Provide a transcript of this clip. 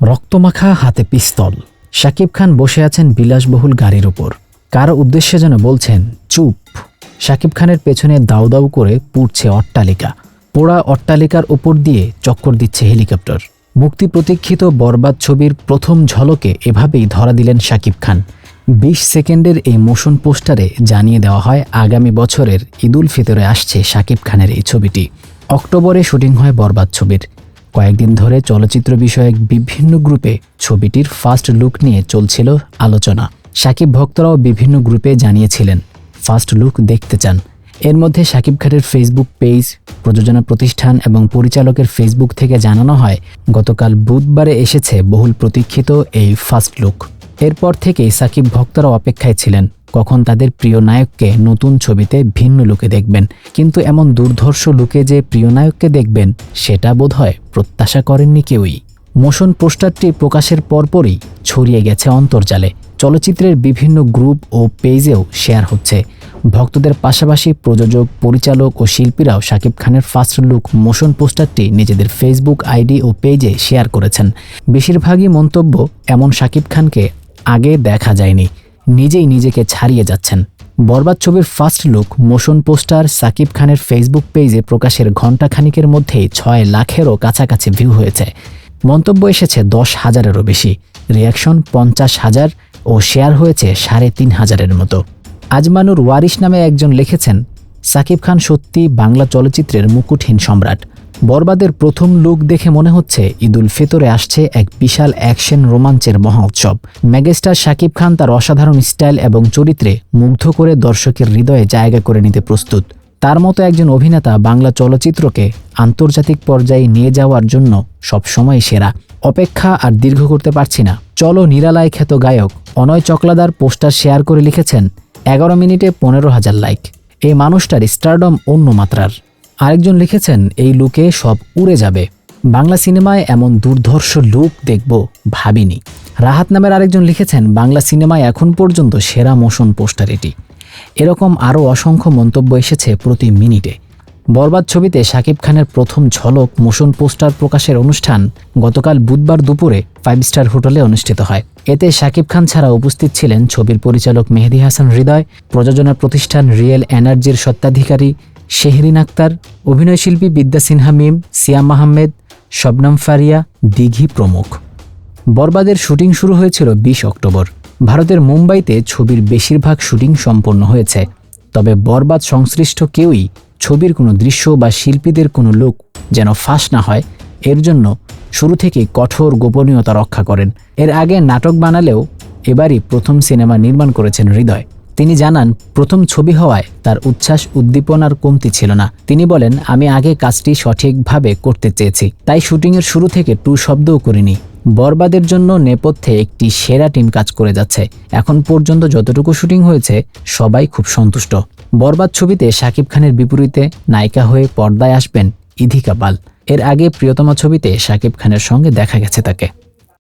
রক্তমাখা হাতে পিস্তল, শাকিব খান বসে আছেন বিলাসবহুল গাড়ির উপর। কারো উদ্দেশ্যে যেন বলছেন চুপ। শাকিব খানের পেছনে দাউ দাউ করে পুড়ছে অট্টালিকা। পোড়া অট্টালিকার উপর দিয়ে চক্কর দিচ্ছে হেলিকপ্টার। মুক্তি প্রতীক্ষিত বরবাদ ছবির প্রথম ঝলকে এভাবেই ধরা দিলেন শাকিব খান। ২০ সেকেন্ডের এই মোশন পোস্টারে জানিয়ে দেওয়া হয় আগামী বছরের ঈদুল ফিতরে আসছে শাকিব খানের এই ছবিটি। অক্টোবরে শুটিং হয় বরবাদ ছবির। কয়েকদিন ধরে চলচ্চিত্র বিষয়ক বিভিন্ন গ্রুপে ছবিটির ফার্স্ট লুক নিয়ে চলছিল আলোচনা। শাকিব ভক্তরাও বিভিন্ন গ্রুপে জানিয়েছিলেন ফার্স্ট লুক দেখতে চান। এর মধ্যে শাকিব খানের ফেসবুক পেজ, প্রযোজনা প্রতিষ্ঠান এবং পরিচালকের ফেসবুক থেকে জানানো হয় গতকাল বুধবারে এসেছে বহুল প্রতীক্ষিত এই ফার্স্ট লুক। এরপর থেকেই শাকিব ভক্তরা অপেক্ষায় ছিলেন কখন তাদের প্রিয় নায়ককে নতুন ছবিতে ভিন্ন লুকে দেখবেন। কিন্তু এমন দুর্ধর্ষ লুকে যে প্রিয় নায়ককে দেখবেন সেটা বোধহয় প্রত্যাশা করেননি কেউই। মোশন পোস্টারটি প্রকাশের পরপরই ছড়িয়ে গেছে অন্তর্জালে। চলচ্চিত্রের বিভিন্ন গ্রুপ ও পেজেও শেয়ার হচ্ছে। ভক্তদের পাশাপাশি প্রযোজক, পরিচালক ও শিল্পীরাও শাকিব খানের ফার্স্ট লুক মোশন পোস্টারটি নিজেদের ফেসবুক আইডি ও পেজে শেয়ার করেছেন। বেশিরভাগই মন্তব্য এমন শাকিব খানকে আগে দেখা যায়নি, নিজেই নিজেকে ছাড়িয়ে যাচ্ছেন। বরবাদ ছবির first look motion poster Shakib খানের ফেসবুক পেজে প্রকাশের ঘণ্টাখানিকের মধ্যেই ৬ লাখেরও কাছাকাছি ভিউ হয়েছে। মন্তব্য এসেছে ১০,০০০-এরও বেশি, রিয়াকশন ৫০,০০০ ও শেয়ার হয়েছে ৩৫০০-এর মতো। আজমানুর ওয়ারিশ নামে একজন লিখেছেন, শাকিব খান সত্যি বাংলা চলচ্চিত্রের মুকুটহীন সম্রাট। বরবাদের প্রথম লুক দেখে মনে হচ্ছে ঈদুল ফিতরে আসছে এক বিশাল অ্যাকশন রোমাঞ্চের মহা উৎসব। মেগাস্টার শাকিব খান তার অসাধারণ স্টাইল এবং চরিত্রে মুগ্ধ করে দর্শকের হৃদয়ে জায়গা করে নিতে প্রস্তুত। তার মতো একজন অভিনেতা বাংলা চলচ্চিত্রকে আন্তর্জাতিক পর্যায়ে নিয়ে যাওয়ার জন্য সবসময় সেরা। অপেক্ষা আর দীর্ঘ করতে পারছি না, চলো নিরালায় খ্যাত গায়ক অনয় চকলাদার পোস্টার শেয়ার করে লিখেছেন ১১ মিনিটে ১৫,০০০ লাইক। এই মানুষটার স্টারডম অন্য মাত্রার। আরেকজন লিখেছেন এই লুকে সব উড়ে যাবে, বাংলা সিনেমায় এমন দুর্ধর্ষ লুক দেখব ভাবিনি। রাহাত নামের আরেকজন লিখেছেন বাংলা সিনেমায় এখন পর্যন্ত সেরা মোশন পোস্টার এটি। এরকম আরও অসংখ্য মন্তব্য এসেছে প্রতি মিনিটে। বরবাদ ছবিতে শাকিব খানের প্রথম ঝলক মোশন পোস্টার প্রকাশের অনুষ্ঠান গতকাল বুধবার দুপুরে 5 স্টার হোটেলে অনুষ্ঠিত হয়। এতে শাকিব খান ছাড়া উপস্থিত ছিলেন ছবির পরিচালক মেহেদী হাসান হৃদয়, প্রযোজনা প্রতিষ্ঠান রিয়েল এনার্জির স্বত্বাধিকারী শেহরিন আক্তার, অভিনয়শিল্পী বিদ্যা সিনহা মিম, সিয়াম আহমেদ, শবনম ফারিয়া, দিঘি প্রমুখ। বরবাদের শুটিং শুরু হয়েছিল ২০ অক্টোবর। ভারতের মুম্বাইতে ছবির বেশিরভাগ শুটিং সম্পন্ন হয়েছে। তবে বরবাদ সংশ্লিষ্ট কেউই ছবির কোনো দৃশ্য বা শিল্পীদের কোনো লুক যেন ফাঁস না হয়, এর জন্য শুরু থেকেই কঠোর গোপনীয়তা রক্ষা করেন। এর আগে নাটক বানালেও এবারই প্রথম সিনেমা নির্মাণ করেছেন হৃদয়। তিনি জানান প্রথম ছবি হওয়ায় তার উচ্ছ্বাস উদ্দীপনার কমতি ছিল না। তিনি বলেন, আমি আগে কাজটি সঠিকভাবে করতে চেয়েছি, তাই শুটিংয়ের শুরু থেকে টু শব্দও করিনি। বরবাদের জন্য নেপথ্যে একটি সেরা টিম কাজ করে যাচ্ছে। এখন পর্যন্ত যতটুকু শুটিং হয়েছে সবাই খুব সন্তুষ্ট। বরবাদ ছবিতে শাকিব খানের বিপরীতে নায়িকা হয়ে পর্দায় আসবেন ইধিকা পাল। এর আগে প্রিয়তমা ছবিতে শাকিব খানের সঙ্গে দেখা গেছে তাকে।